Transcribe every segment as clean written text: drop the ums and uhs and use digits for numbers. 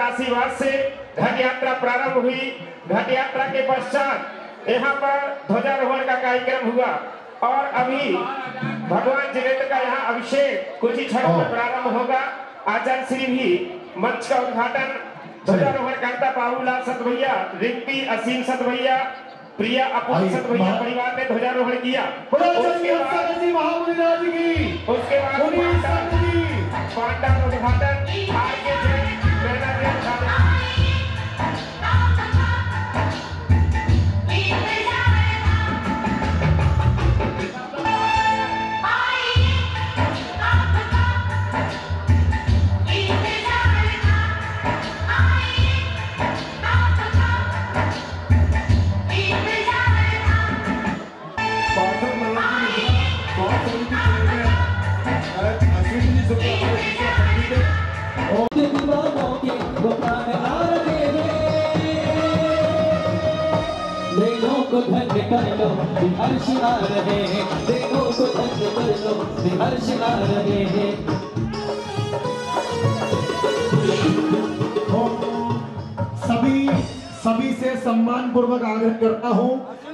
आशीर्वाद से घट यात्रा प्रारंभ हुई। घट यात्रा के पश्चात यहाँ पर ध्वजारोहण का कार्यक्रम हुआ और अभी भगवान जिनेन्द्र का यहाँ अभिषेक कुछ ही क्षणों में प्रारंभ होगा। आचार्य श्री भी मंच का उद्घाटन ध्वजारोहण करता बाबूलाल सत भैया, रिंकी असीम सत भैया, प्रिया अपूर्व सत भैया परिवार ने ध्वजारोहण किया। उसके बाद पांडव उद्घाटन आगे धन्य कर लो हर्ष आ रहे हैं, देखो को धन्य कर लो हर्ष आ रहे हैं। सभी से सम्मान पूर्वक आग्रह करता हूँ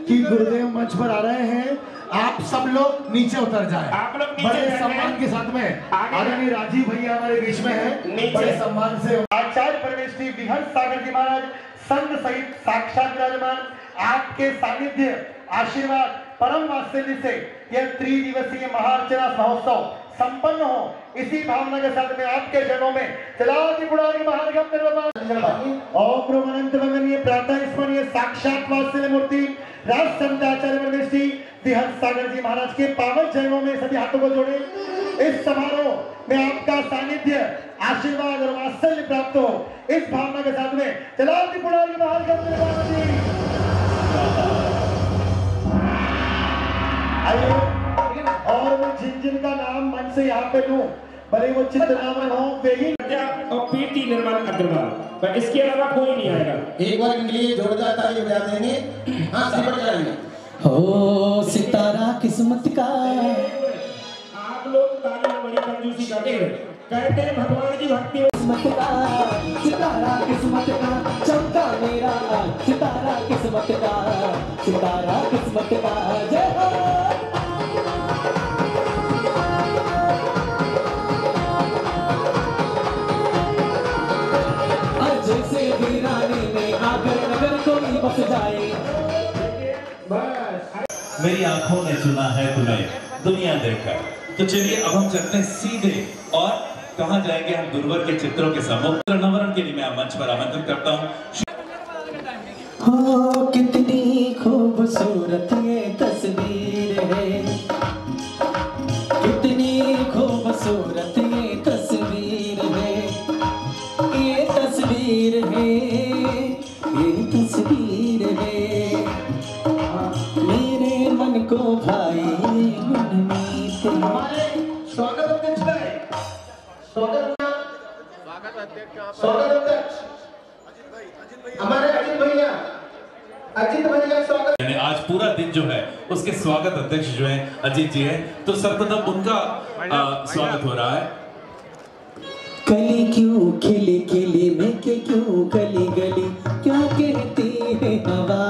कि गुरुदेव मंच पर आ रहे हैं, आप सब लोग नीचे उतर जाएं। आप लोग नीचे बड़े सम्मान के साथ में आदरणीय राजीव भैया हमारे बीच में है, बड़े सम्मान से आचार्य परमेश श्री विहर्ष सागर जी महाराज संघ सहित साक्षात विराजमान, आपके सानिध्य आशीर्वाद परम वात्सल्य से यह त्रिदिवसीय महाअर्चना महोत्सव संपन्न हो, इसी भावना के साथ में आपके जनों में चलाओ गुणानी महागम निर्वाण और प्रमानंत वंदनीय प्रातः स्मरणीय साक्षात वात्सल्य मूर्ति राज संत आचार्य परमेश श्री विहर्ष सागर जी महाराज के पावन चरणों में सभी हाथों को जोड़े। इस समारोह में आपका सानिध्य आशीर्वाद और वात्सल्य प्राप्त हो, इस भावना के साथ में चलाओ गुणानी महागम निर्वाण। और वो जिन का नाम मन से यहाँ पे लूं, भले वो चित्रनामन हो वे ही और पीटी निर्माण अग्रवाल, पर इसके अलावा कोई नहीं आएगा। एक बार इनके लिए जोरदार ताली बजा देंगे। हाँ सिमट जाएंगे। हो सितारा किस्मत का। आप लोग ताली में बड़ी कंजूसी करते हैं, कहते हैं भगवान की भक्ति किस्मत का, सितारा किस्मत का चमका मेरा, सितारा किस्मत का, सितारा किस्मत का। जय हो। जैसे वीरानी में आकर नगर कोई बस जाए। मेरी आंखों ने सुना है तुम्हें दुनिया देखकर। तो चलिए अब हम चलते हैं सीधे और कहाँ जाएंगे हम गुरुवर के चित्रों के सम्मुख नवरण के लिए मैं मंच पर आमंत्रित करता हूँ। हो कितनी खूबसूरत ये तस्वीर है, कितनी खूबसूरत ये तस्वीर है, ये तस्वीर है, ये तस्वीर है मेरे मन को भाई मनमीत। हमारे स्वागत अध्यक्ष हमारे अजित भैया स्वागत। आज पूरा दिन जो है उसके स्वागत अध्यक्ष जो है अजीत जी है, तो सर्वप्रथम उनका स्वागत हो रहा है। कली क्यों खिली खिली में के क्यों गली गली क्या कहती है हवा,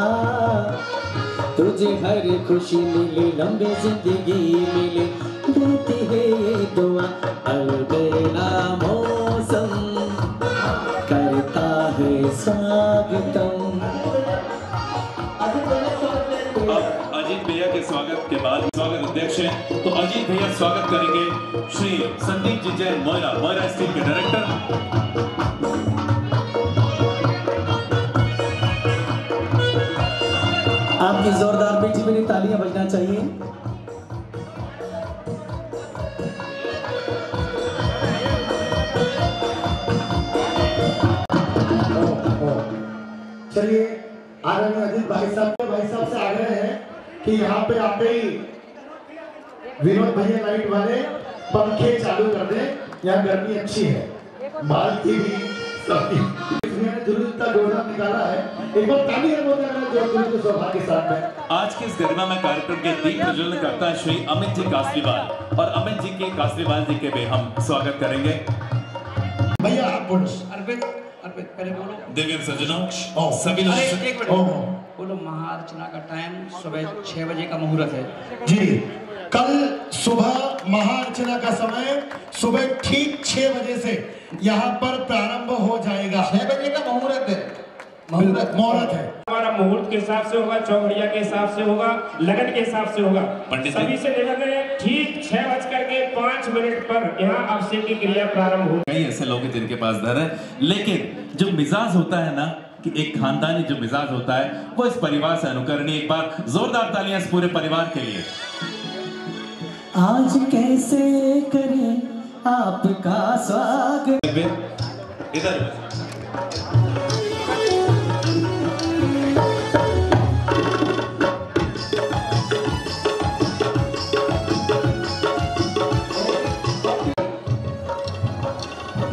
तुझे हर खुशी मिले लंबी जिंदगी मिले, देती है ये दुआ अलबेला मौसम करता है स्वागतम। अजीत भैया के स्वागत के बाद स्वागत अध्यक्ष हैं, तो अजीत भैया स्वागत करेंगे श्री संदीप जी जैन मोयरा स्टील के डायरेक्टर। आपकी जोरदार बेटी मेरी तालियां बजना चाहिए। चलिए आदरणीय अजीत भाई साहब से आग्रह है कि यहाँ पे आप ही विनोद भैया लाइट वाले पंखे चालू कर दें, यहाँ गर्मी अच्छी है, मालती भी निकाला है। एक बार ताली है जो सौभाग्य के साथ में। आज के इस गरिमा में कार्यक्रम के दीप प्रज्वलन करता है श्री अमित जी कासलीवाल, और अमित जी के कासलीवाल जी के भी हम स्वागत करेंगे। भैया आप बोलो। अर्पित पहले बोलो। देवी सज्जनों सभी लोग बोलो। महाअर्चना का टाइम सुबह 6 बजे का मुहूर्त है जी। कल सुबह महाअर्चना का समय सुबह ठीक 6 बजे से यहाँ पर प्रारंभ हो जाएगा। 6 बजे का मुहूर्त है। हमारा मुहूर्त के हिसाब से होगा, चौघड़िया के हिसाब से होगा, लगन के हिसाब से होगा। सभी से निवेदन है ठीक 6:05 पर यहाँ अभिषेक की क्रिया प्रारंभ हो। कई ऐसे लोग हैं जिनके पास धन है, लेकिन जो मिजाज होता है ना कि एक खानदानी जो मिजाज होता है वो इस परिवार से अनुकरणीय। एक बार जोरदार तालियां इस पूरे परिवार के लिए। आज कैसे करें आपका स्वागत। इधर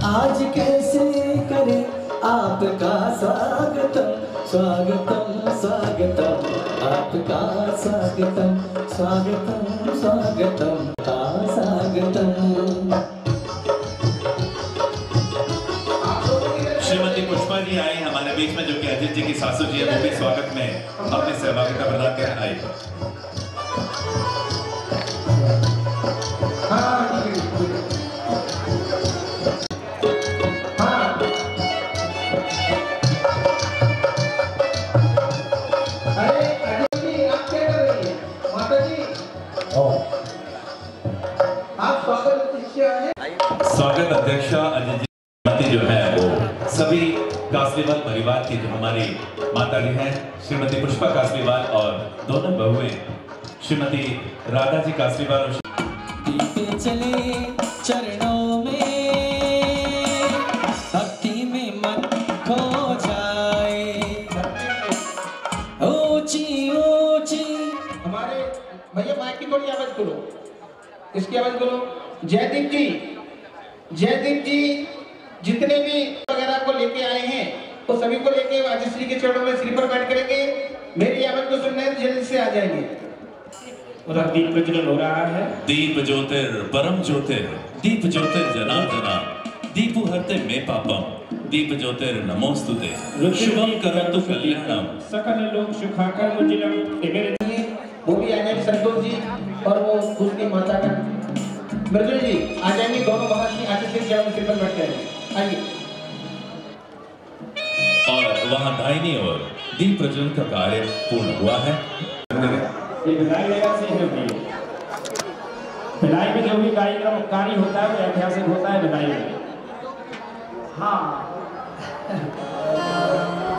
आज कैसे करें आपका स्वागतम स्वागतम स्वागतम, आपका स्वागतम स्वागतम स्वागतम स्वागतम। श्रीमती पुष्पा जी आई हमारे बीच में, जो कि अजीत जी की सासू जी है, वो भी स्वागत में अपनी सहभागिता प्रदान कर आई। स्वागत अध्यक्षा अजय जी जो है वो सभी कासलीवाल परिवार की जो हमारी माताजी हैं श्रीमती पुष्पा कासलीवाल और दोनों बहुएं श्रीमती राधा जी कासलीवाल। चले चरणों में भक्ति में मन खो जाए, ऊंची ऊंची। हमारे भैया माइक की थोड़ी आवाज करो, इसकी आवाज करो। जयदीप जी जितने भी वगैरह को लेके आए हैं तो सभी को लेके आजी श्री के चरणों में सिर पर बैठ करेंगे। मेरी आवाज को सुनने जल्दी से आ जाएंगे। उधर दीप प्रज्वलन हो रहा है। दीप ज्योतिर परम ज्योतिर, दीप ज्योतिर जनार्दना, दीपु हरते मे पापम, दीप ज्योतिर नमोस्तुते, शुभम करतु कल्याणम, सकल लोक सुखाकर मुजिलम। वो भी आ जाएंगे संतोष जी और वो उसकी माता का मृदुल जी आ जाएंगे। दोनों महर्षि आजी श्री के चरणों में सिर पर बैठ जाएंगे। आइए। और वहां दाहिनी ओर दीप प्रज्वलन का कार्य पूर्ण हुआ है। ये विदाई लेगा से होती है। विदाई में जो भी कार्यक्रम कार्य होता है वो ऐतिहासिक होता है विदाई में। हाँ,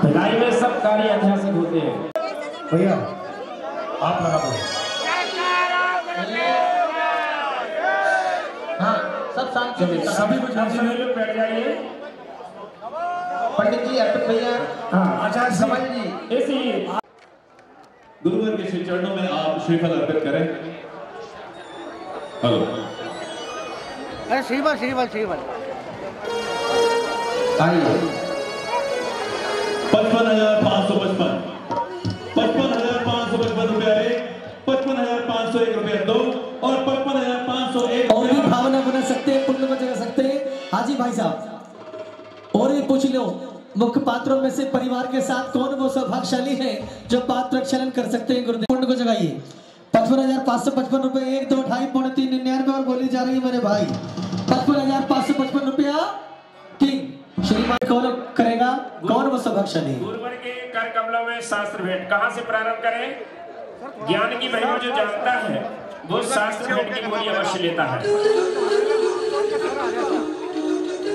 विदाई में सब कार्य ऐतिहासिक होते हैं। भैया आप लगा दो। हाँ, सब शांत सभी कुछ लोग बैठ जाइए। पंडित जी, अर्पित भैया, आचार्य समझ जी, ऐसी गुरुवर के श्री चरणों में आप श्रीफल अर्पित करें। हेलो, अरे श्रीफल श्रीफल श्रीफल आइए। 55,555, 55,555 रुपया एक, 55,501 रुपया दो और 55,501। और भी भावना बना सकते हैं, पुण्य को जगा सकते हैं। हाजी भाई साहब और भी पूछ लो, मुख्य पात्रों में से परिवार के साथ कौन वो सौभाग्यशाली है जो पात्र क्षलन कर सकते हैं। गुरुदेव पुण्य को जगाइए। 55,555 रुपए 1, 2, 2.5, पौने 3, 99 और बोली जा रही है मेरे भाई। 55,555 रुपया किंग श्रीमान कौन करेगा, कौन वो सौभाग्यशाली। गुरुवर के कर कमलों में शास्त्र भेंट कहाँ से प्रारंभ करें। ज्ञान की महिमा जो जानता है वो शास्त्र भेंट की बोली अवश्य लेता है।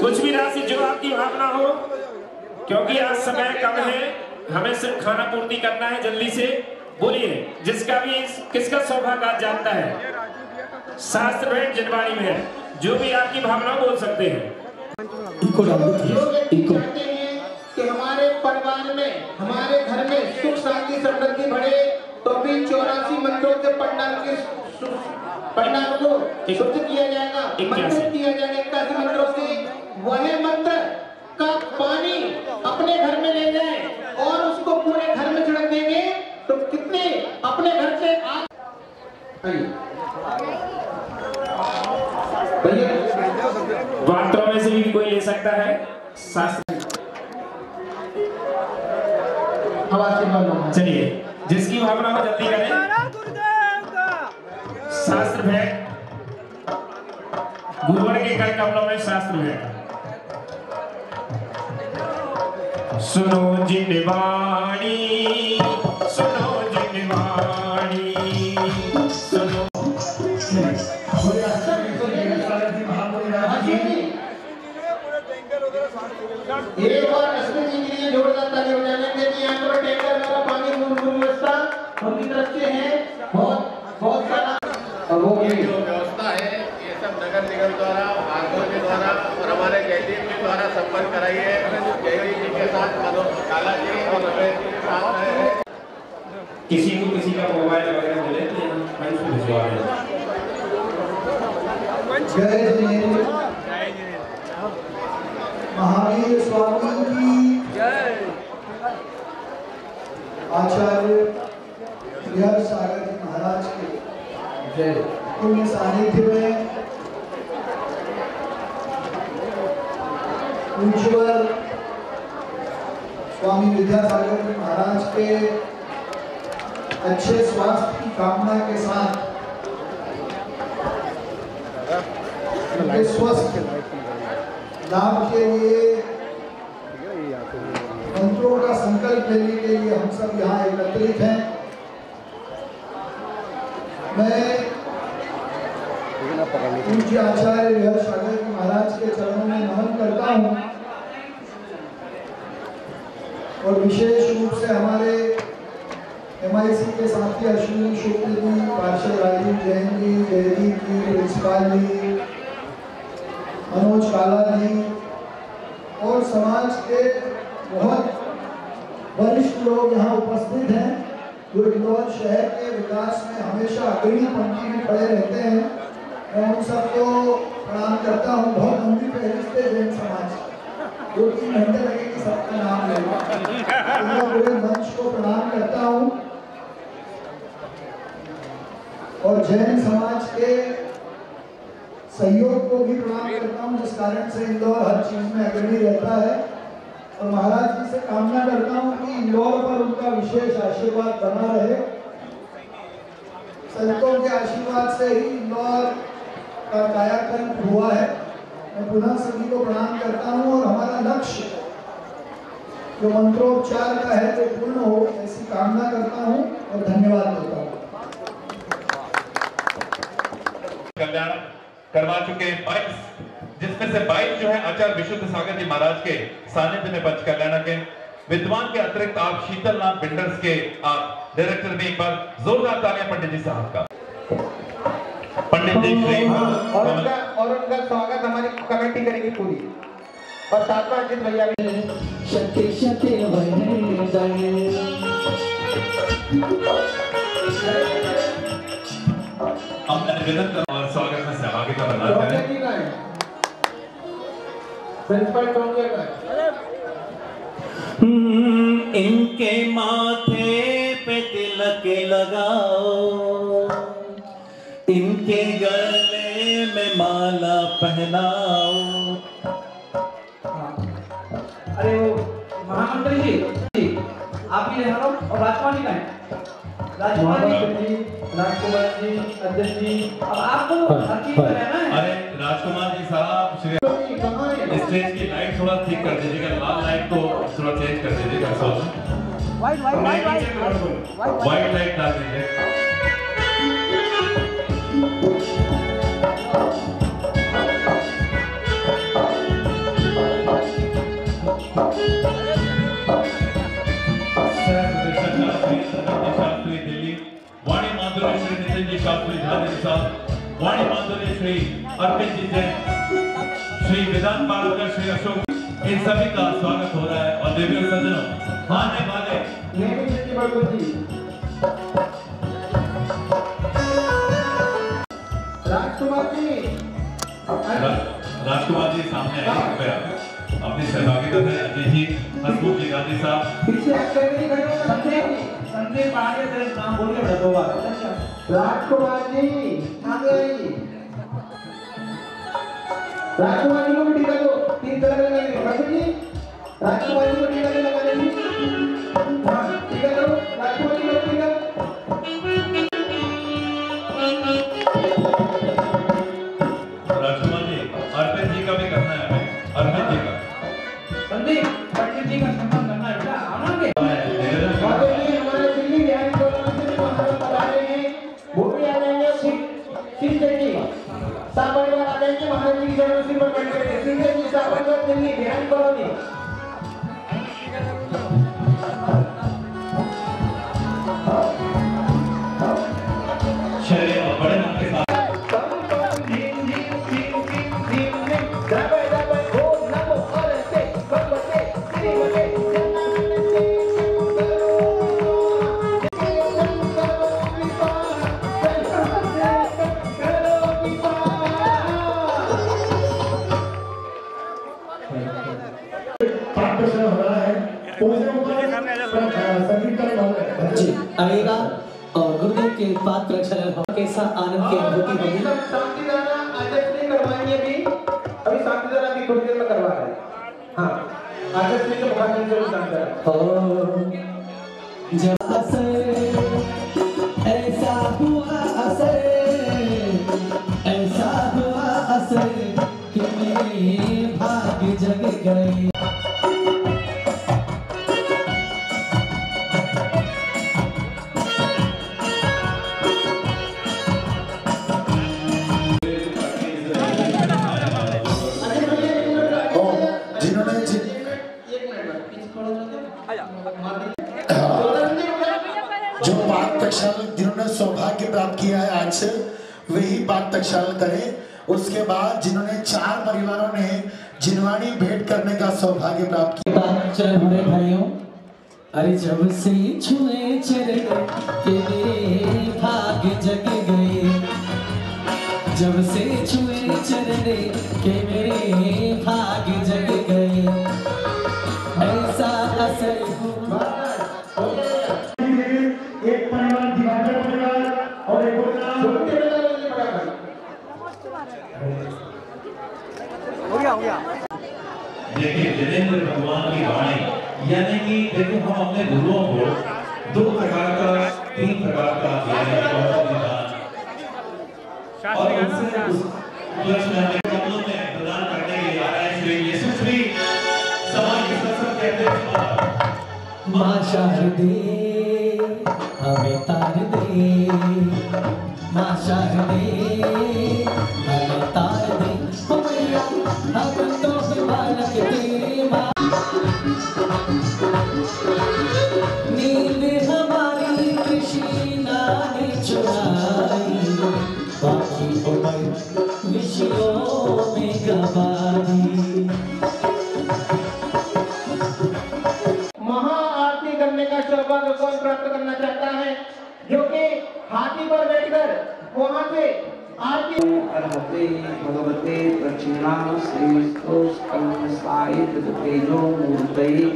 कुछ भी राशि जो आपकी भावना हो, क्योंकि आज समय कम है, हमें सिर्फ खाना पूर्ति करना है। जल्दी से बोलिए, जिसका भी किसका सौभाग्य आज जानता है। शास्त्र भेंट जनवारी में है, जो भी आपकी भावना बोल सकते हैं। लोग चाहते हैं कि हमारे परिवार में, हमारे घर में सुख शांति समृद्धि बढ़े, तो भी 84 मंत्रों से पंडाल को शुद्ध किया जाएगा, मंत्र किया जाएगा 81 मंत्रों से। वह मंत्र का पानी अपने घर में ले जाए और उसको पूरे घर में छिड़क देंगे तो कितने अपने घर से वार्ताओं में से भी कोई ले सकता है। शास्त्र चलिए, जिसकी भावना हो जल्दी करें। शास्त्र भेंट गुरुवर के कर कमलों में शास्त्र भेंट। सुनो जिनवाणी सुनो जिनवाणी सुनो। एक बार अस्मिन जी के लिए जोरदार ताली बजाएंगे कि यहाँ पर टैंकर वाला पानी व्यवस्था उनकी तरफ से है बहुत बहुत सारा वो जो व्यवस्था है ये सब नगर निगम द्वारा भागवत के द्वारा और हमारे जयदीप के द्वारा संपन्न कराई है। जयदीप जी के साथ काला जी और रमेश जी के साथ रहे। किसी को किसी का मोबाइल वगैरह मिले तो मंच पे भिजवा दें। जय जिनेन्द्र महावीर स्वामी की जय। आचार्य विहर सागर जी महाराज के जय। पुण्य सानिध्य में पूज्यवर स्वामी विद्यासागर जी महाराज के अच्छे स्वास्थ्य की कामना के साथ उनके स्वस्थ लाभ के लिए मंत्रों का संकल्प लेने के लिए हम सब यहाँ एकत्रित हैं। मैं पूज्य आचार्य विहर सागर जी महाराज के चरणों में नमन करता हूँ और विशेष रूप से हमारे MIC के साथी अश्विनी शुक्ल जी, पार्षद राजीव जैन जी, जयदीप जी, प्रिंसिपाल जी, मनोज काला जी और समाज के बहुत वरिष्ठ लोग यहाँ उपस्थित हैं जो इंदौर शहर के विकास में हमेशा अग्रणी पंक्ति में खड़े रहते हैं। मैं उन सबको प्रणाम करता हूँ। बहुत लंबी फहरिस्त है जैन समाज, 2-3 घंटे लगेगी सबका नाम लेना। मैं पूरे मंच को प्रणाम करता हूँ और जैन समाज के सहयोग को भी प्रणाम करता हूँ जिस कारण से इंदौर हर चीज में अग्रणी रहता है। और महाराज जी से कामना करता हूँ कि इंदौर पर उनका विशेष आशीर्वाद बना रहे। संतों के आशीर्वाद से ही इंदौर का कायाकल्प हुआ है। मैं पुनः सभी को प्रणाम करता हूँ और हमारा लक्ष्य जो मंत्रोपचार का है वो पूर्ण हो ऐसी कामना करता हूँ और धन्यवाद देता हूँ। कल्याण करवा चुके 22 जिसमें से 22 जो है आचार्य विशुद्ध सागर जी महाराज के सानिध्य में पंच कल्याण के विद्वान के अतिरिक्त आप शीतल नाथ बिल्डर्स के आप डायरेक्टर में एक बार जोरदार तालियां पंडित जी साहब का। पंडित जी श्री और उनका स्वागत हमारी कमेटी करेगी पूरी और साथ में अजित भैया भी। शक्ति शक्ति हम निवेदन और स्वागत में सहभागिता बनाते हैं। इनके माथे पे तिलक लगाओ, इनके गले में माला पहनाओ। अरे वो महामंत्री जी आप भी यहाँ रहो और राजकुमार जी का है। राजकुमार जी, अध्यक्ष जी, अब आपको हर चीज में रहना है। अरे राजकुमार जी साहब स्टेज की लाइट थोड़ा ठीक कर दीजिएगा, लाल लाइट को थोड़ा चेंज कर दीजिएगा। वाइट लाइट डाल दीजिए। वाणी माधुरी श्री नितिन जी शास्त्री झाजी साहब, वाणी माधुरी श्री अर्पित जी जैन, श्री विधान पालकर श्री अशोक, इन सभी का स्वागत हो रहा है। और देवी सज्जनों आने वाले राजकुमार जी सामने आइए, अपनी सहभागिता में अजय जी, हसमुख जी गांधी साहब संजय पहाड़े से नाम बोलिए बड़ा 2 बार। राजकुमार जी आगे आइए। राजकुमार जी को भी टीका दो, 3 तरह का लगेगा। जी राजकुमार जी को टीका दे लगा देंगे। हाँ टीका दो, राजकुमार जी को टीका। राजकुमार जी अर्पित जी का भी करना है हमें, अर्पित जी का। संदीप पंडित जी का सम्मान जी आएगा और गुरुदेव के पात्र रक्षण कैसा आनंद की अनुभूति होगी। शांति धारा अध्यक्ष ने करवाएंगे भी, अभी शांति धारा भी थोड़ी देर में करवा रहे हैं। हाँ अध्यक्ष ने तो बहुत दिन से शांति धारा जब असर ऐसा हुआ असर कि मेरे भाग्य जग गए। जो पाक प्रक्षालन जिन्होंने सौभाग्य प्राप्त किया है आज से वही पाक प्रक्षालन करें। उसके बाद जिन्होंने 4 परिवारों ने जिनवाणी भेंट करने का सौभाग्य प्राप्त किया। चरण हमारे भाइयों, अरे जब से छुए चरण के मेरे भाग्य जग गए, जब से छुए चरण के मेरे भाग्य जग गए, ऐसा असर हुआ। एक परिवार दिवाकर परिवार और एक हो गया। देखिए जिनेंद्र भगवान की वाणी, यानी कि देखिए हम अपने गुरुओं को 2 प्रकार का 3 प्रकार का और उनसे प्रदान करने के लिए आ रहे हैं श्री यशस्वी समाज के सत्संग के अध्यक्ष माँ शारदे हमें तार दे, माँ शारदे हमें तार दे, हो मैया हम तो बालक तेरे माँ। नींद हमारी कृष्णा ने चुराई, बाकी उम्र विषयों में गवा दी। महाआरती करने का सौभाग्य कौन प्राप्त करना चाहता है, जो कि हाथी पर बैठकर वहां से आरती। अर्हते भगवते प्रचिन्ना श्री स्तोस्कंसायित तेजो मूर्तये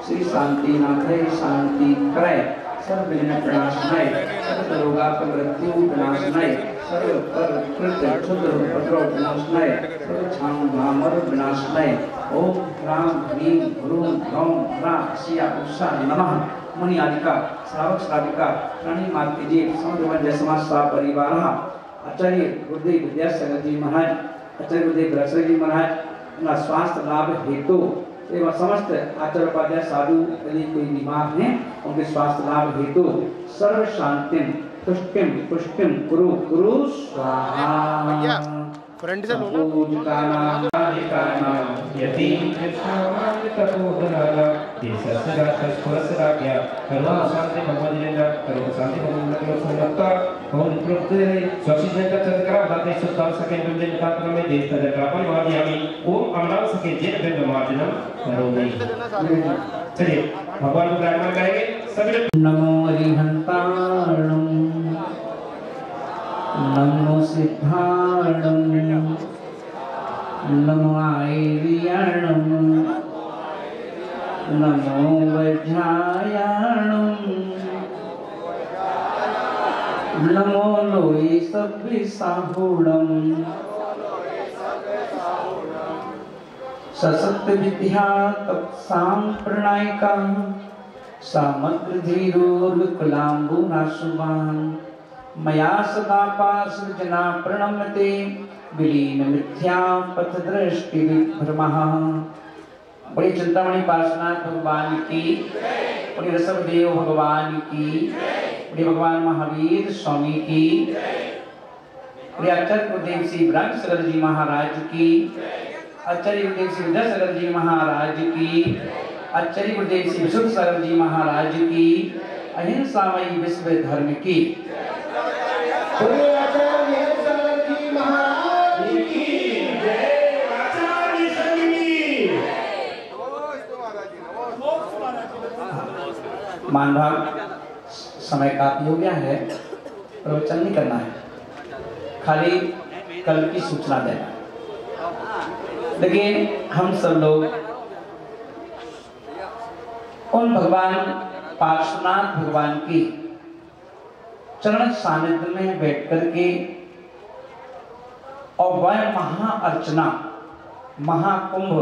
श्री शांतिनाथय शांति क्रय सर्व विघ्न प्रणाशनाय सर्व रोगापमृत्यु विनाशनाय सर्व पर कृत क्षुद्र उपद्रव विनाशनाय सर्व छाम भामर विनाशनाय ओम ह्रां ह्रीं ह्रूं ह्रौं ह्रां श्रिया उषा नमः। मुनि आदिका श्रावक श्राविका प्राणी मार्ग जी समग्र जय समाज सा परिवार आचार्य गुरुदेव विद्यासागर जी महाराज, आचार्य गुरुदेव बृहस्पति जी महाराज अपना स्वास्थ्य लाभ हेतु एवं समस्त आचार्य उपाध्याय साधु यदि कोई बीमार हैं उनके स्वास्थ्य लाभ हेतु सर्व शांतिम पुष्टिम पुष्टिम कुरु कुरु स्वाहा। फ्रेंड से लो यदि तपोधनाना देशस्राज्यस्पुरस्राज्ञा शांति भगवद्गीता करो शांति भगवद्गीता संगता और प्रत्यय स्वशिजन का चंद्रा दाते सुदान सके बिंदन का में देश तजरा परिवार यामी ओम अमनाव सके जिन बिंद मार्जनम करोमि। चलिए भगवान को गायन गाएंगे सभी लोग। नमो अरिहंताणं नमो सिद्धाणं नमो आयर्याणं नमो वज्रायाणं नमो लोये सव्यसाहूणं सशक्त विद्या तत्सां प्रणायिका सामग्र धीरो विकलाम्बुनाशुवान् मया सदा पासृजना प्रणम्यते विलीन मिथ्या पथ दृष्टि विभ्रमः। बड़ी चिंतामणि पार्श्वनाथ भगवान की, बड़ी ऋषभदेव भगवान की, बड़ी भगवान महावीर स्वामी की, बड़ी आचार्य गुरुदेव श्री ब्रह्मसागर जी महाराज की, आचार्य गुरुदेव श्री विद्यासागर जी महाराज की, आचार्य गुरुदेव श्री विशुद्ध सागर जी महाराज की, अहिंसामयी विश्व धर्म की। मान भाग समय काफी हो गया है, प्रवचन नहीं करना है, खाली कल की सूचना देना। लेकिन हम सब लोग उन भगवान पार्श्वनाथ भगवान की चरण सानिध्य में बैठ करके और वह महाअर्चना महाकुंभ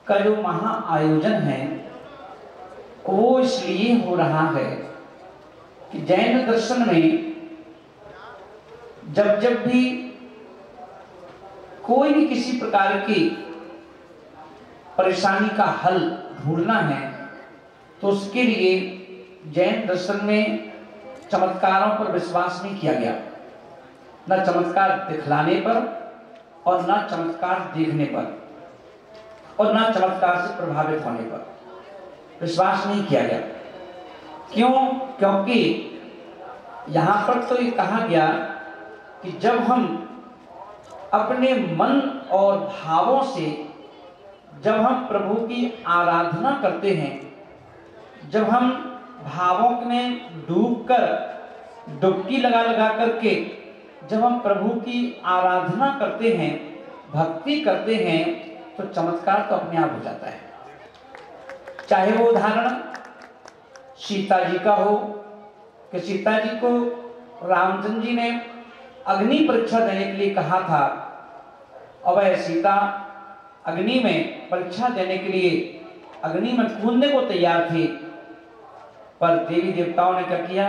का जो महा आयोजन है वो इसलिए हो रहा है कि जैन दर्शन में जब जब भी कोई भी किसी प्रकार की परेशानी का हल ढूंढना है तो उसके लिए जैन दर्शन में चमत्कारों पर विश्वास नहीं किया गया, न चमत्कार दिखलाने पर और न चमत्कार देखने पर और न चमत्कार से प्रभावित होने पर विश्वास नहीं किया गया। क्यों? क्योंकि यहां पर तो ये कहा गया कि जब हम अपने मन और भावों से जब हम प्रभु की आराधना करते हैं, जब हम भावों में डूबकर डुबकी लगा लगा करके जब हम प्रभु की आराधना करते हैं, भक्ति करते हैं, तो चमत्कार तो अपने आप हो जाता है। चाहे वो उदाहरण सीता जी का हो कि सीता जी को रामचंद्र जी ने अग्नि परीक्षा देने के लिए कहा था और वह सीता अग्नि में परीक्षा देने के लिए अग्नि में कूदने को तैयार थी, पर देवी देवताओं ने क्या किया?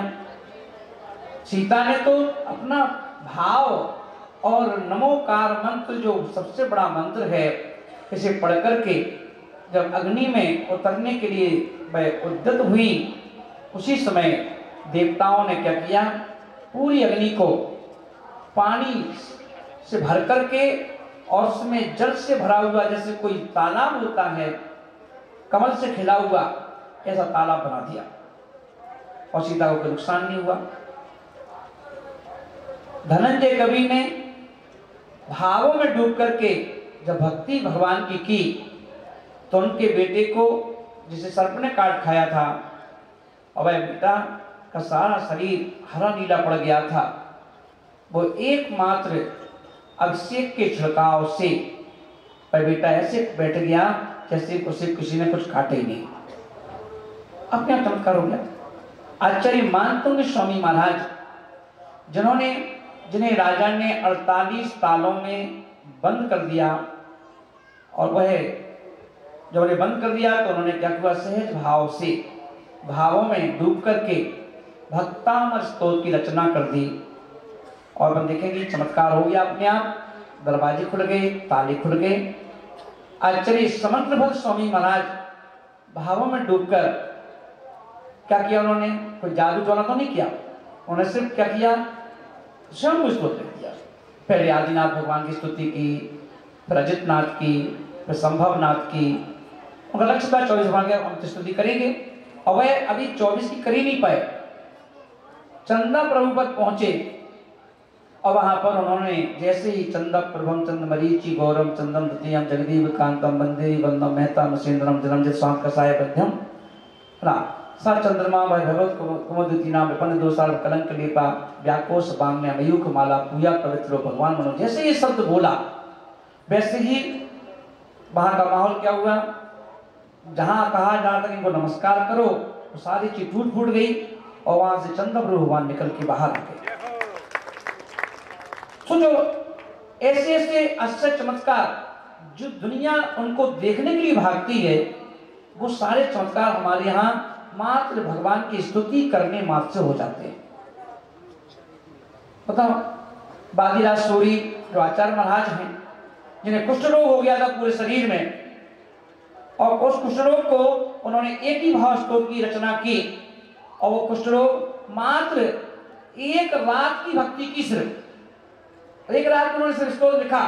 सीता ने तो अपना भाव और नमोकार मंत्र जो सबसे बड़ा मंत्र है इसे पढ़ करके जब अग्नि में उतरने के लिए वह उद्यत हुई, उसी समय देवताओं ने क्या किया? पूरी अग्नि को पानी से भर करके और उसमें जल से भरा हुआ जैसे कोई तालाब होता है, कमल से खिला हुआ ऐसा तालाब बना दिया और सीता को कोई नुकसान नहीं हुआ। धनंजय कवि ने भावों में डूब करके जब भक्ति भगवान की तो उनके बेटे को जिसे सर्प ने काट खाया था और वह बेटा का सारा शरीर हरा नीला पड़ गया था, वो एकमात्र अभिषेक के छिड़काव से वह बेटा ऐसे बैठ गया जैसे उसे किसी ने कुछ काटे ही नहीं, अपने आप चमत्कार हो गया। आचार्य मानतुंग स्वामी महाराज जिन्हें राजा ने 48 तालों में बंद कर दिया और वह जब उन्हें बंद कर दिया तो उन्होंने क्या किया? सहज भाव से भावों में डूब करके भक्तामर स्तोत्र की रचना कर दी और हम देखेंगे चमत्कार हो गया अपने आप, दरवाजे खुल गए, ताले खुल गए। आचार्य समग्रभद्र स्वामी महाराज भावों में डूबकर क्या किया? उन्होंने कोई जादू टोना तो नहीं किया, उन्होंने सिर्फ क्या किया? स्वयं स्तोत्र किया। पहले आदिनाथ भगवान की स्तुति की, फिर अजितनाथ की, फिर संभवनाथ की, उनका लक्ष्य था 24 भगवान की स्तुति करेंगे और वह अभी 24 की कर ही नहीं पाए। चंदा प्रभु पर पहुंचे और वहां पर उन्होंने जैसे ही चंदा प्रभम चंद मरीचि गौरम चंदम द्वितीयम जगदीव कांतम वंदे वंदम मेहता मसेंद्रम जलम जित स्वांत कसाय बध्यम सा चंद्रमा वह भगवत कुमुदिती नाम विपन्न दोसार कलंक लेपा व्याकोश बांग में मयूख माला पूया पवित्र भगवान मनो। जैसे ये शब्द बोला वैसे ही वहां का माहौल क्या हुआ? जहां कहा जहां तक इनको नमस्कार करो तो सारी चीज टूट फूट गई और वहां से चंद्र प्रभु भगवान निकल के बाहर आ गए। सोचो ऐसे ऐसे आश्चर्य चमत्कार जो दुनिया उनको देखने के लिए भागती है, वो सारे चमत्कार हमारे यहाँ मात्र भगवान की स्तुति करने मात्र से हो जाते हैं। बताओ बादीराज सूरी जो आचार्य महाराज हैं जिन्हें कुष्ठ रोग हो गया था पूरे शरीर में और उस कुष्ठ रोग को उन्होंने एक ही भाव स्तोत्र की रचना की और वो कुष्ठ रोग मात्र एक रात की भक्ति की, सिर्फ एक रात में उन्होंने सिर्फ स्तोत्र लिखा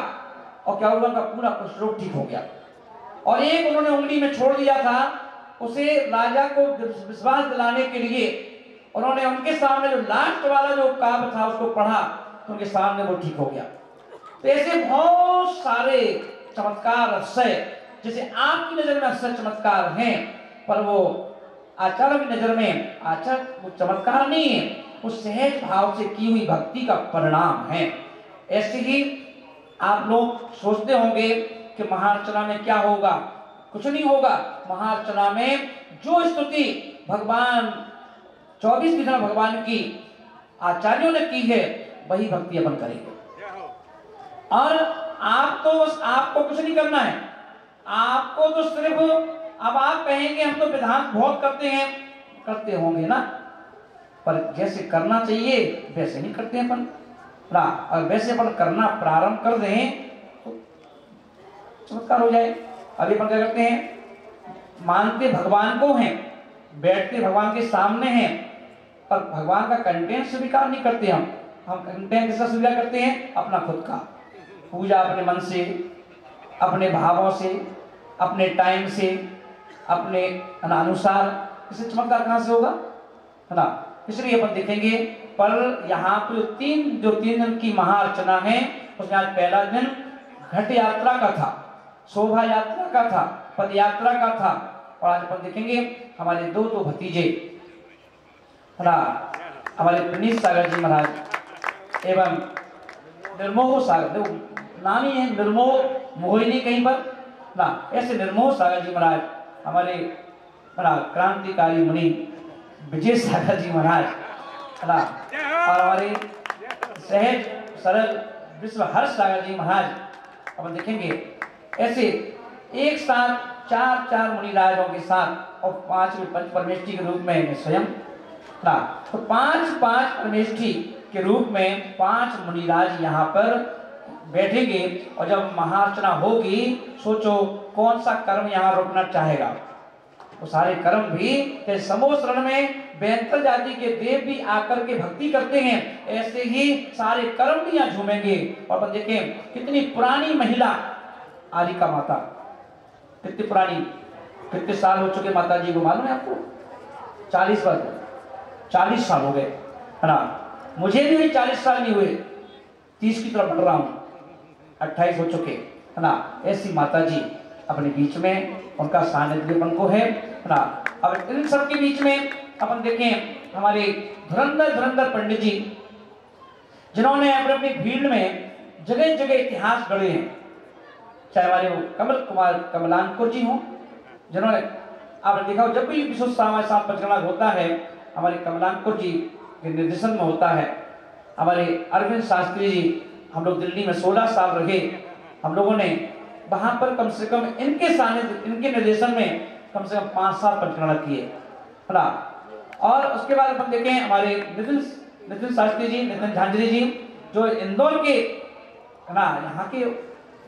और क्या हुआ? उनका पूरा कुष्ठ रोग ठीक हो गया। और एक उन्होंने उंगली में छोड़ दिया था, उसे राजा को विश्वास दिलाने के लिए उन्होंने उनके सामने जो लास्ट वाला जो काव्य था उसको पढ़ा तो उनके सामने वो ठीक हो गया। तो ऐसे बहुत सारे चमत्कार अक्षय जैसे आपकी नजर में अक्षय चमत्कार हैं, पर वो आचार्य की नजर में आचार्य वो चमत्कार नहीं है, वो सहज भाव से की हुई भक्ति का परिणाम है। ऐसे ही आप लोग सोचते होंगे कि महाअर्चना में क्या होगा? कुछ नहीं होगा। महाअर्चना में जो स्तुति भगवान 24 दिनों भगवान की आचार्यों ने की है वही भक्ति अपन करेंगे। और आपको कुछ नहीं करना है, आपको तो सिर्फ अब आप कहेंगे हम तो विधान बहुत करते हैं, करते होंगे ना, पर जैसे करना चाहिए वैसे नहीं करते अपन ना। और वैसे अपन करना प्रारंभ कर दें तो चमत्कार हो जाए। अभी अपन क्या करते हैं, मानते भगवान को हैं, बैठते भगवान के सामने हैं, पर भगवान का कंटेंट स्वीकार नहीं करते। हम कंटेंट किसका स्वीकार करते हैं? अपना खुद का। पूजा अपने मन से, अपने भावों से, अपने टाइम से, अपने अनुसार। इससे चमत्कार कहाँ से होगा, है ना। इसलिए अपन देखेंगे पर यहाँ पे जो तीन दिन की महाअर्चना है उसमें आज पहला दिन घट यात्रा का था, शोभा यात्रा का था, पद यात्रा का था। और आज अपन देखेंगे हमारे दो भतीजे, है ना, हमारे पुनीत सागर जी महाराज एवं निर्मोह सागर, नाम ही है निर्मोह, मोहिनी कहीं पर ना, ऐसे निर्मोह सागर जी महाराज हमारे क्रांतिकारी मुनि विजय सागर जी महाराज, है ना, और हमारे सहज सरल विश्व हर्ष सागर जी महाराज। अपन देखेंगे ऐसे एक साथ चार मुनिराजों के साथ और 5 पंच परमेष्ठी के रूप में स्वयं ना, तो 5 परमेष्ठी के रूप में 5 मुनिराज यहाँ पर बैठेंगे। और जब महाअर्चना होगी सोचो कौन सा कर्म यहाँ रुकना चाहेगा। वो सारे कर्म भी समूह शरण में 72 जाति के देव भी आकर के भक्ति करते हैं, ऐसे ही सारे कर्म भी यहाँ झूमेंगे। और अपन देखें कितनी पुरानी महिला आरिका माता, कितनी पुरानी, कितने साल हो चुके माता जी को मालूम है आपको? 40 वर्ष, 40 साल हो गए, है ना। मुझे भी 40 साल नहीं हुए, 30 की तरफ बढ़ रहा हूँ, 28 हो चुके, है ना। ऐसी माता जी अपने बीच में, उनका सानिध्यपन को है ना। अब इन सब के बीच में अपन देखें हमारे धुरंधर पंडित जी, जिन्होंने अपने अपनी फील्ड में जगह जगह इतिहास गढ़े हैं, चाहे हमारे कमलानपुर जी हों, जिन्होंने आपने देखा जब भी विश्व साथ पंचकर्मा होता है हमारे कमलानपुर जी के निर्देशन में होता है। हमारे अरविंद शास्त्री जी, हम लोग दिल्ली में 16 साल रहे, हम लोगों ने वहां पर कम से कम इनके सानिध्य, इनके निर्देशन में कम से कम 5 साल परिक्रमा किए, है ना। और उसके बाद अपन देखें हमारे नितिन शास्त्री जी, नितिन झांझरी जी, जो इंदौर के, है ना, यहाँ के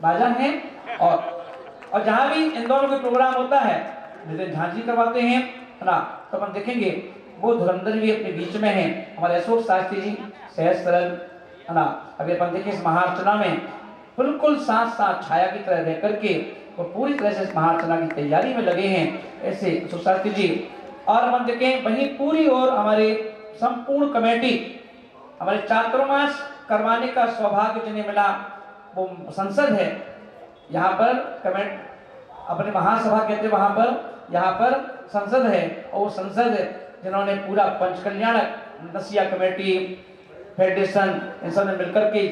राजा हैं। और जहाँ भी इंदौर में प्रोग्राम होता है नितिन झांझरी करवाते हैं, है ना। तो अपन देखेंगे वो धुरंधर भी अपने बीच में है। हमारे अशोक शास्त्री जी सहज सरल, है ना। अभी अपन देखें इस महाअर्चना में बिल्कुल साथ छाया की तरह रह करके वो पूरी तरह से इस महाअर्चना की तैयारी में लगे हैं, ऐसे सुशास्त्री जी। और हम देखें वहीं पूरी और हमारे संपूर्ण कमेटी, हमारे चातुर्मास करवाने का सौभाग्य जिन्हें मिला, वो संसद है यहाँ पर, कमेटी अपने महासभा कहते वहां पर, यहाँ पर संसद है। और वो संसद जिन्होंने पूरा पंचकल्याण नसिया कमेटी फेडरेशन इन सब ने मिलकर के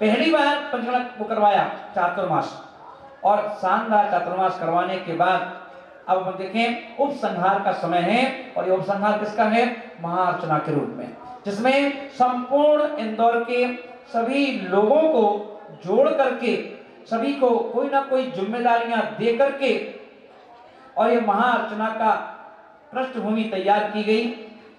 पहली बार पंचकर्मा को करवाया चातुर्मास, और शानदार चातुर्मास करवाने के बाद अब हम देखें उपसंहार का समय है। और ये उपसंहार किसका है? महाअर्चना के रूप में, जिसमें संपूर्ण इंदौर के सभी लोगों को जोड़ करके सभी को कोई ना कोई जिम्मेदारियां दे करके और ये महाअर्चना का पृष्ठभूमि तैयार की गई,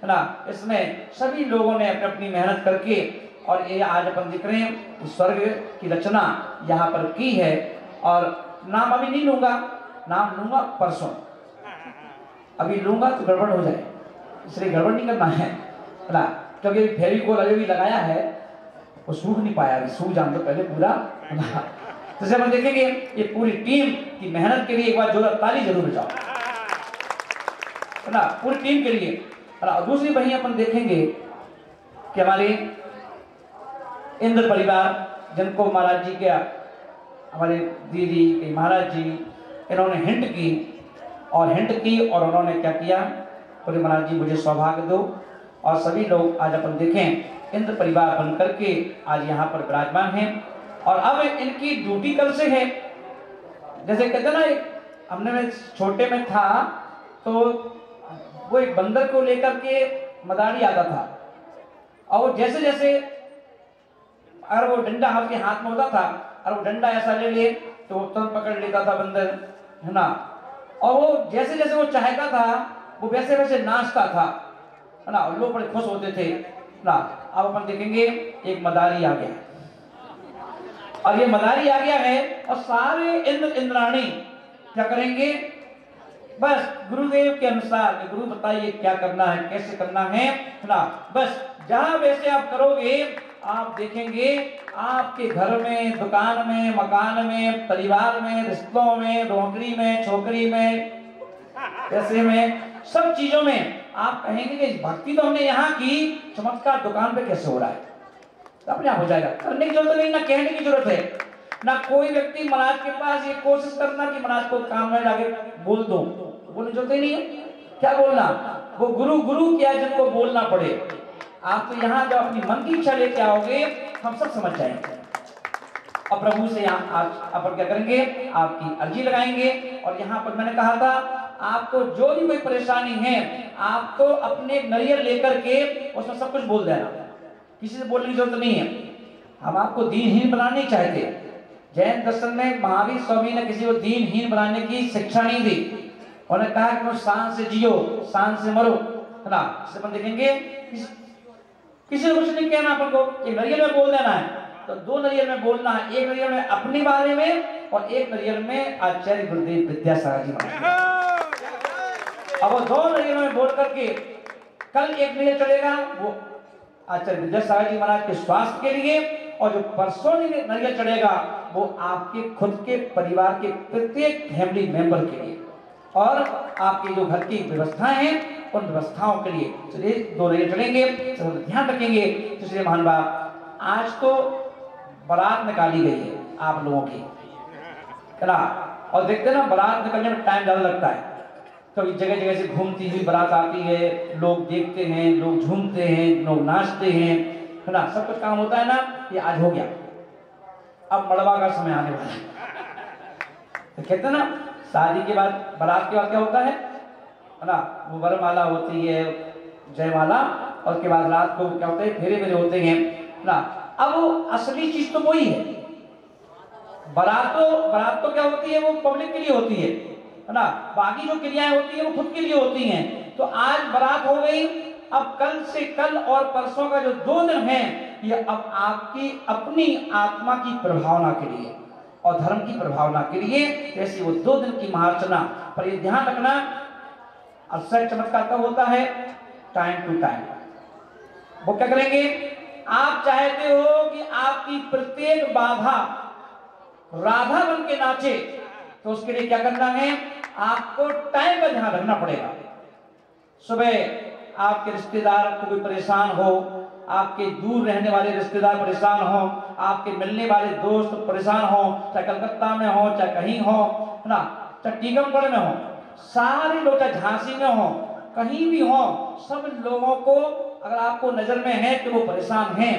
है ना। इसमें सभी लोगों ने अपनी अपनी मेहनत करके, और ये आज अपन दिख रहे हैं स्वर्ग की रचना यहाँ पर की है। और नाम अभी नहीं लूंगा, नाम लूंगा परसों, अभी लूंगा तो गड़बड़ हो जाए, इसलिए गड़बड़ नहीं करना है ना, क्योंकि फेविकोल अभी भी लगाया है, वो सूख नहीं पाया, अभी सूख जान दो पहले पूरा, तो जब हम देखेंगे ये पूरी टीम की मेहनत के लिए एक बार जोरदार ताली जरूर बजाओ, है ना, पूरी टीम के लिए, है ना। दूसरी वहीं अपन देखेंगे कि हमारे इंद्र परिवार, जिनको महाराज जी के, हमारे दीदी के महाराज जी, इन्होंने हिंट की और उन्होंने क्या किया, बोले महाराज जी मुझे सौभाग्य दो। और सभी लोग आज अपन देखें इंद्र परिवार बन करके आज यहाँ पर विराजमान हैं। और अब इनकी ड्यूटी कल से है, जैसे कहते ना हमने मैं छोटे में था तो वो एक बंदर को लेकर के मदारी आता था और जैसे जैसे अगर वो डंडा आपके हाथ में होता था और वो डंडा ऐसा ले ले तो वो तुरंत पकड़ लेता था बंदर, है ना। और वो जैसे जैसे वो चाहता था वो वैसे वैसे नाचता था, है ना। और लोग बड़े खुश होते थे ना। अब अपन देखेंगे एक मदारी आ गया और ये मदारी आ गया है और सारे इंद्र इंद्राणी क्या करेंगे, बस गुरुदेव के अनुसार गुरु बताइए क्या करना है, कैसे करना है ना। बस जहां वैसे आप करोगे आप देखेंगे आपके घर में, दुकान में, मकान में, परिवार में, रिश्तों में, नौकरी में, छोकरी में, पैसे में, सब चीजों में आप कहेंगे कि भक्ति तो हमने यहाँ की, चमत्कार दुकान पे कैसे हो रहा है। अपने आप हो जाएगा, करने की जरूरत नहीं, ना कहने की जरूरत है, ना कोई व्यक्ति महाराज के पास ये कोशिश करना कि महाराज को काम में लाके बोल दो, बोलने की जरूरत ही नहीं है। क्या बोलना, वो गुरु गुरु क्या जिनको बोलना पड़े। आप तो यहाँ जब अपनी मन की इच्छा लेके आओगे हम सब समझ जाएंगे और प्रभु से यहाँ आज अपन क्या करेंगे, आपकी अर्जी लगाएंगे। और यहाँ पर मैंने कहा था आपको जो भी कोई परेशानी है आप तो अपने नरियर लेकर के उसमें सब कुछ बोल देना, किसी से बोलने की जरूरत नहीं है। हम आपको दीनहीन बनाना नहीं चाहते। जैन दर्शन में महावीर स्वामी ने किसी को दीनहीन बनाने की शिक्षा नहीं दी, उन्होंने कहा कि शान से जियो, शान से मरो, है ना। इसे अपन देखेंगे किसी को कुछ नहीं कहना, अपन को एक नरियल में बोल देना है तो दो नरियल में बोलना है, एक नरियल में अपने बारे में और एक नरियल में आचार्य गुरुदेव विद्यासागर जी महाराज। अब वो दो नरियल में बोल करके कल एक नरियल चलेगा वो आचार्य विद्यासागर जी महाराज के स्वास्थ्य के लिए, और जो परसों नरियल चढ़ेगा वो आपके खुद के परिवार के प्रत्येक फैमिली मेंबर के लिए और आपके जो घर की व्यवस्थाएं हैं उन व्यवस्थाओं के लिए। चलिए दो नरियल चढ़ेंगे, ध्यान रखेंगे। इसलिए महान बाप आज तो बारात निकाली गई है आप लोगों की, है ना। और देखते ना बारात निकलने में टाइम ज्यादा लगता है, तो जगह जगह से घूमती हुई बारात आती है, लोग देखते हैं, लोग झूमते हैं, लोग नाचते हैं, है ना। सब कुछ काम होता है ना। ये आज हो गया, अब मड़वा का समय आने वाला है। तो कहते हैं ना शादी के बाद बारात के बाद क्या होता है ना, वो वरमाला होती है, जयमाला, और उसके बाद रात को क्या होता है फेरे फेरे होते हैं ना। अब वो असली चीज तो वही है। बारात तो क्या होती है, वो पब्लिक के लिए होती है ना। बाकी जो क्रियाएं होती है वो खुद के लिए होती हैं। तो आज बारात हो गई, अब कल और परसों का जो 2 दिन है ये अब आपकी अपनी आत्मा की प्रभावना के लिए और धर्म की प्रभावना के लिए, जैसे वो 2 दिन की महार्चना। पर ये ध्यान रखना अवसर चमत्कार कब होता है, टाइम टू टाइम। वो क्या करेंगे, आप चाहते हो कि आपकी प्रत्येक बाधा राधा बन के नाचे, तो उसके लिए क्या करना है, आपको टाइम का ध्यान रखना पड़ेगा। सुबह आपके रिश्तेदार को कोई परेशान हो, आपके दूर रहने वाले रिश्तेदार परेशान हो, आपके मिलने वाले दोस्त परेशान हो, चाहे कलकत्ता में हो, चाहे कहीं हो, है ना, चाहे टीकमगढ़ में हो, सारे लोग, चाहे झांसी में हो, कहीं भी हो, सब लोगों को अगर आपको नजर में है कि वो परेशान हैं,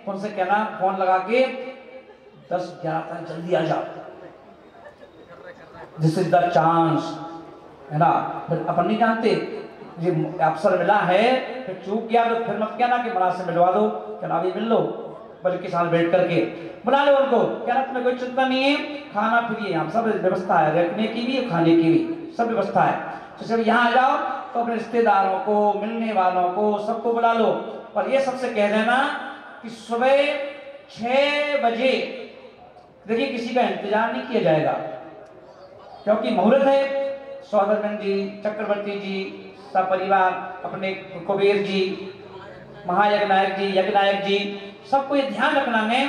तो उनसे कहना फोन लगा के 10-11 तक जल्दी आ जाओ, दिस इज द चांस, है ना। फिर अपन नहीं जानते ये अवसर मिला है, फिर चूक गया तो फिर मत कहना कि महाराज से मिलवा दो, कहना अभी मिल लो, बल्कि साथ बैठ करके बुला लो उनको, कहना तुम्हें कोई चिंता नहीं है, खाना फ्री है, सब व्यवस्था है, रखने की भी खाने की भी सब व्यवस्था है। तो जब यहाँ आ जाओ तो अपने रिश्तेदारों को, मिलने वालों को, सबको बुला लो। पर ये सबसे कह देना कि सुबह 6 बजे देखिए किसी का इंतजार नहीं किया जाएगा, क्योंकि मुहूर्त है। सौदरमन जी, चक्रवर्ती जी, सब परिवार, अपने कुबेर जी, महायज्ञनायक जी, यज्ञनायक जी, सबको ये ध्यान रखना है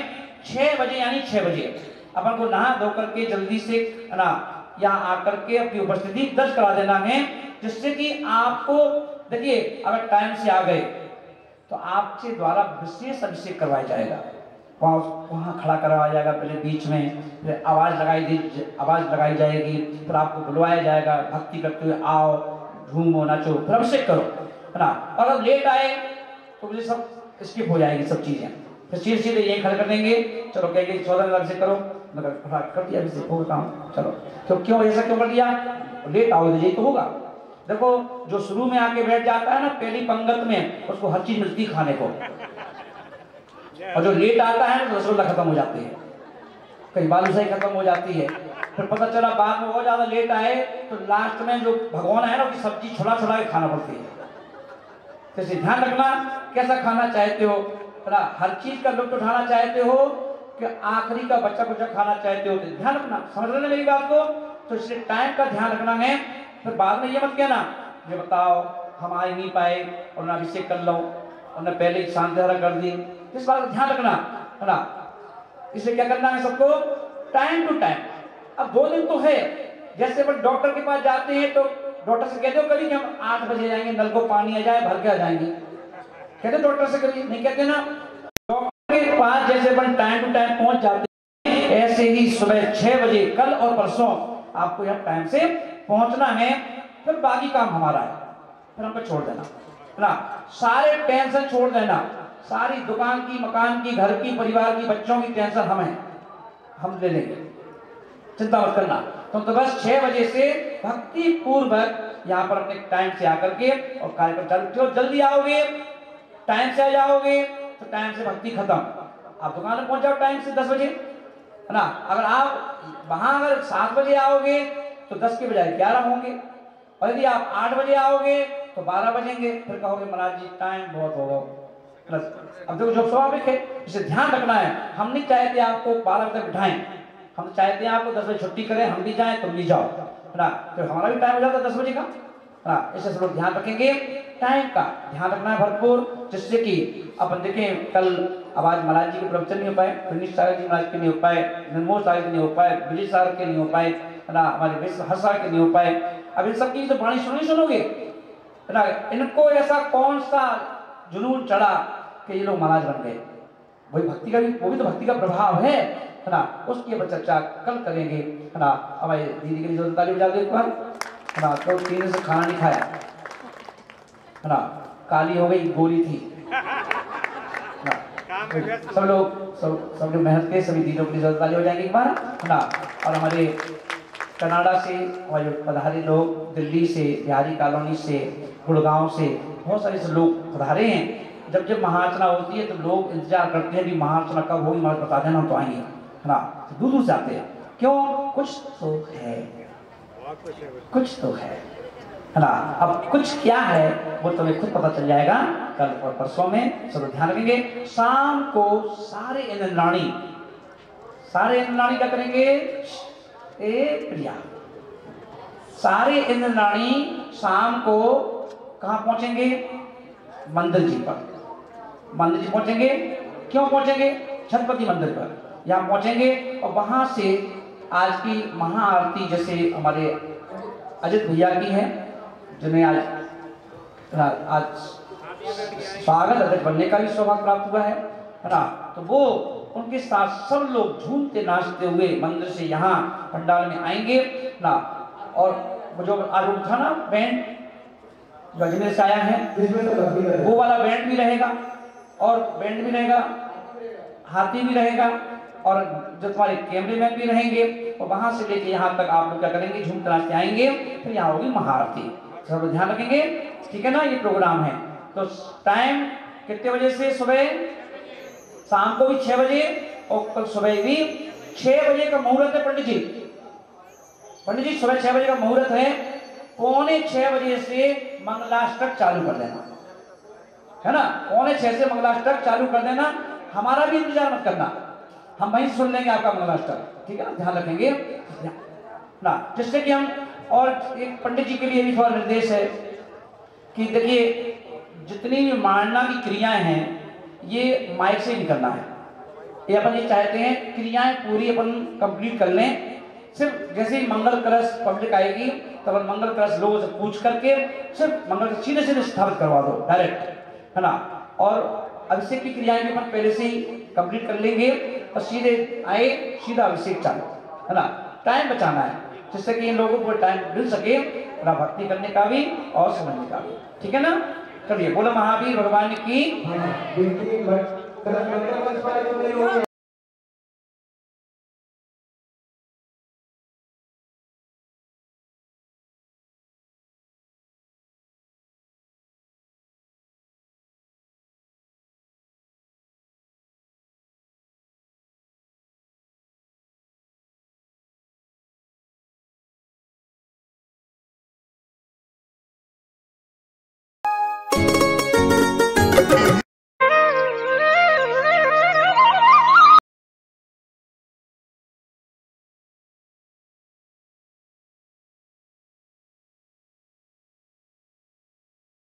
6 बजे, यानी 6 बजे अपन को नहा धो करके जल्दी से ना यहाँ आकर के अपनी उपस्थिति दर्ज करा देना है, जिससे कि आपको देखिए अगर टाइम से आ गए तो आपके द्वारा विशेष अभिषेक करवाया जाएगा। वहाँ खड़ा करवाया जाएगा पहले बीच में, फिर आवाज लगाई जाएगी, फिर आपको बुलवाया जाएगा, भक्ति करते हुए आओ, झूमो, नाचो, फिर अभिषेक करो, है ना। अगर लेट आए तो मुझे सब स्किप हो जाएगी सब चीजें, फिर सीधे यही खड़े कर देंगे, चलो कहेंगे 14 अभिषेक करो, मगर कर दिया अभिषेक होगा काम, चलो। तो क्यों ऐसा क्यों कर दिया? लेट आओगे तो ये तो होगा। देखो जो शुरू में आके बैठ जाता है ना पहली पंगत में, उसको हर चीज मिलती खाने को, और जो लेट आता है तो रसगुल्ला खत्म हो जाती है, कहीं बालूशाही खत्म हो जाती है। फिर पता चला बाद में बहुत ज्यादा लेट आए तो लास्ट में जो भगवान है ना उसकी सब्जी छुड़ा छुड़ा के खाना पड़ती है। तो इसे ध्यान रखना, कैसा खाना चाहते हो, हर चीज का लुत्फ उठाना चाहते हो कि आखिरी का बच्चा कुछ खाना चाहते हो, तो ध्यान रखना। समझ रहे मेरी बात को? तो इसलिए टाइम का ध्यान रखना है। फिर बाद में ये मत कहना ये बताओ हम आ ही नहीं पाए और ना अभिषेक कर लो और ना पहले शांति धारा कर दी। इस बात का ध्यान रखना है ना। इसलिए क्या करना है सबको, टाइम टू टाइम। अब 2 दिन तो है, जैसे अपन डॉक्टर के पास जाते हैं तो डॉक्टर से कहते हो कभी कि हम 8 बजे जाएंगे, नल को पानी आ जाए भर के आ जाएंगे, कहते डॉक्टर से कभी नहीं कहते ना। डॉक्टर के पास जैसे अपन टाइम टू टाइम पहुंच जाते हैं, ऐसे ही सुबह 6 बजे कल और परसों आपको यहाँ टाइम से पहुंचना है। फिर बाकी काम हमारा है, फिर हम पे छोड़ देना है ना। सारे टेंशन छोड़ देना, सारी दुकान की, मकान की, घर की, परिवार की, बच्चों की टेंशन हम ले लेंगे, चिंता मत करना। तो बस 6 बजे से भक्ति पूर्वक यहाँ पर अपने टाइम से आकर के और कार्यक्रम चालू। जल्दी आओगे टाइम से आ जाओगे तो टाइम से भक्ति खत्म। आप दुकान में पहुंच जाओ टाइम से 10 बजे है ना। अगर आप वहां अगर 7 बजे आओगे तो 10 के बजाय 11 होंगे, और यदि आप 8 बजे आओगे तो 12 बजेंगे। फिर कहोगे महाराज जी टाइम बहुत होगा। अब देखो जो स्वाभाविक है, इसे ध्यान रखना है। हम नहीं चाहते आपको 12 बजे बिठाएं, हम चाहते हैं आपको 10 बजे छुट्टी करें, हम भी जाएं तुम भी जाओ है ना। तो हमारा भी टाइम हो जाता है 10 बजे का है ना। इसे सब लोग ध्यान रखेंगे, टाइम का ध्यान रखना है भरपूर, जिससे कि अपन देखें कल अब आज महाराज जी के प्रवचन नहीं हो पाए, फिनिश सागर जी महाराज के नहीं हो पाए, निर्मोल सागर के नहीं हो पाए, विजय सागर के नहीं हो पाए है ना, हमारे विश्व हर सागर के नहीं हो पाए। अब इन सबकी जो वाणी सुनोगे है ना, इनको ऐसा कौन सा जुनून चढ़ा कि ये लोग महाराज बन गए। वही भक्ति का भी, वो भी तो भक्ति का प्रभाव है ना। उसकी अपन चर्चा कल करेंगे है ना। हमारे दीदी के लिए जो ताली बजा दो एक बार है ना। तो 3 दिन से खाना नहीं खाया है ना, काली हो गई, गोरी थी ना। सब लोग मेहनत के, सभी दीदियों के लिए ताली हो जाएंगे एक बार है ना। और हमारे कनाडा से हमारे पधारे लोग, दिल्ली से, बिहारी कॉलोनी से, गुड़गांव से बहुत सारे लोग पधारे हैं। जब जब महाअर्चना होती है तो लोग इंतजार करते हैं कि महाअर्चना कब होगी, हमारे बता देना, हम तो आएंगे है ना। दूर दूर से आते हैं, क्यों? कुछ तो है, कुछ तो है ना। अब कुछ क्या है वो तुम्हें खुद पता चल जाएगा कल और परसों में। सब ध्यान रखेंगे। शाम को सारे इंद्राणी क्या करेंगे? प्रिया, सारे इंद्राणी शाम को कहाँ पहुंचेंगे? मंदिर जी पर। मंदिर जी पहुंचेंगे। क्यों पहुंचेंगे? छत्रपति मंदिर पर यहाँ पहुंचेंगे और वहां से आज की महाआरती, जैसे हमारे अजित भैया की है जिन्हें आज स्वागत अध्यक्ष बनने का भी सौभाग्य प्राप्त हुआ है ना। तो वो उनके साथ सब लोग झूमते नाचते हुए मंदिर से यहाँ पंडाल में आएंगे ना। और वो जो आज था ना बैंड जो अजमेर से आया है, वो वाला बैंड भी रहेगा और बैंड भी रहेगा, हाथी भी रहेगा और जो तुम्हारे कैमरे मैन भी रहेंगे। और वहां से लेके यहाँ तक आप लोग क्या करेंगे? झूमते नाचते आएंगे। फिर यहाँ होगी महाआरती। सब ध्यान रखेंगे, ठीक है ना। ये प्रोग्राम है। तो टाइम कितने बजे से? सुबह, शाम को भी 6 बजे और कल सुबह भी 6 बजे का मुहूर्त है। पंडित जी सुबह 6 बजे का मुहूर्त है। 5:45 बजे से मंगलाष्टक चालू कर देना है ना। 5:45 से मंगलाष्टक चालू कर देना। हमारा भी इंतजार मत करना, हम वहीं सुन लेंगे आपका मंगलाष्टक, ठीक है ना। ध्यान रखेंगे ना, जिससे कि हम। और एक पंडित जी के लिए भी थोड़ा निर्देश है कि देखिए जितनी भी मारना की क्रियाएं हैं ये माइक से नहीं करना है। ये अपन ये चाहते हैं क्रियाएं पूरी अपन कंप्लीट कर लें। सिर्फ जैसे ही मंगल कलश पब्लिक आएगी तब तो मंगल कलश लोगों से पूछ करके सिर्फ मंगल सीधे सीधे स्थापित करवा दो डायरेक्ट है ना। और अभिषेक की क्रियाएं भी अपन पहले से ही कंप्लीट कर लेंगे और सीधे आए, सीधा अभिषेक चालू है ना। टाइम बचाना है जिससे कि इन लोगों को टाइम मिल सके अपना भक्ति करने का भी और समझने का भी, ठीक है ना। चलिए बोलो महावीर भगवान की।